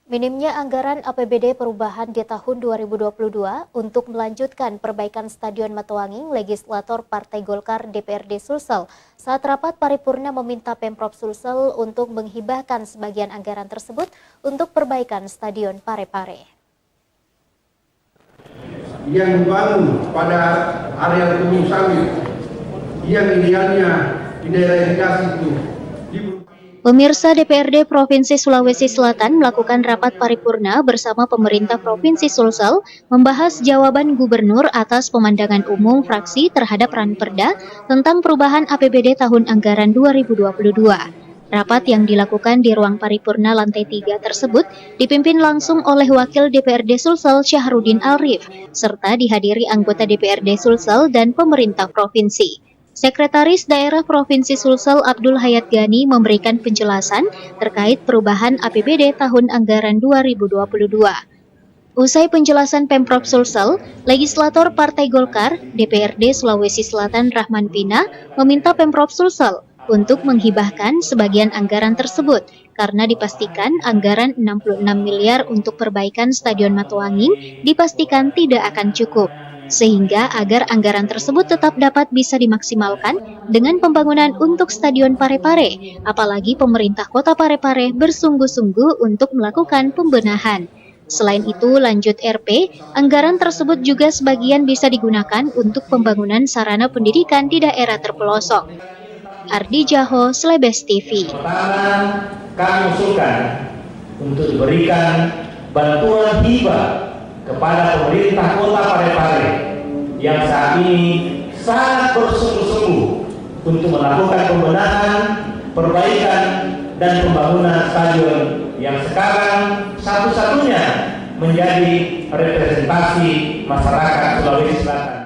Minimnya anggaran APBD perubahan di tahun 2022 untuk melanjutkan perbaikan Stadion Matuanging, legislator Partai Golkar DPRD Sulsel saat rapat paripurna meminta Pemprov Sulsel untuk menghibahkan sebagian anggaran tersebut untuk perbaikan Stadion Parepare. Yang dibangun pada area kebun sawit yang idealnya di daerah irigasi itu. Pemirsa DPRD Provinsi Sulawesi Selatan melakukan rapat paripurna bersama pemerintah Provinsi Sulsel membahas jawaban gubernur atas pemandangan umum fraksi terhadap Ranperda tentang perubahan APBD tahun anggaran 2022. Rapat yang dilakukan di ruang paripurna lantai 3 tersebut dipimpin langsung oleh Wakil DPRD Sulsel Syahrudin Arif, serta dihadiri anggota DPRD Sulsel dan pemerintah provinsi. Sekretaris Daerah Provinsi Sulsel Abdul Hayat Gani memberikan penjelasan terkait perubahan APBD tahun anggaran 2022. Usai penjelasan Pemprov Sulsel, legislator Partai Golkar DPRD Sulawesi Selatan Rahman Pina meminta Pemprov Sulsel untuk menghibahkan sebagian anggaran tersebut karena dipastikan anggaran 66 miliar untuk perbaikan Stadion Matuanging dipastikan tidak akan cukup. Sehingga agar anggaran tersebut tetap dapat bisa dimaksimalkan dengan pembangunan untuk Stadion Parepare, apalagi pemerintah kota Parepare bersungguh-sungguh untuk melakukan pembenahan. Selain itu, lanjut RP, anggaran tersebut juga sebagian bisa digunakan untuk pembangunan sarana pendidikan di daerah terpelosok. Ardi Jaho, Slebes TV. Pertama, kami usulkan untuk diberikan bantuan hibah kepada pemerintah kota Parepare yang saat ini sangat bersungguh-sungguh untuk melakukan pembenahan, perbaikan, dan pembangunan stadion yang sekarang satu-satunya menjadi representasi masyarakat Sulawesi Selatan.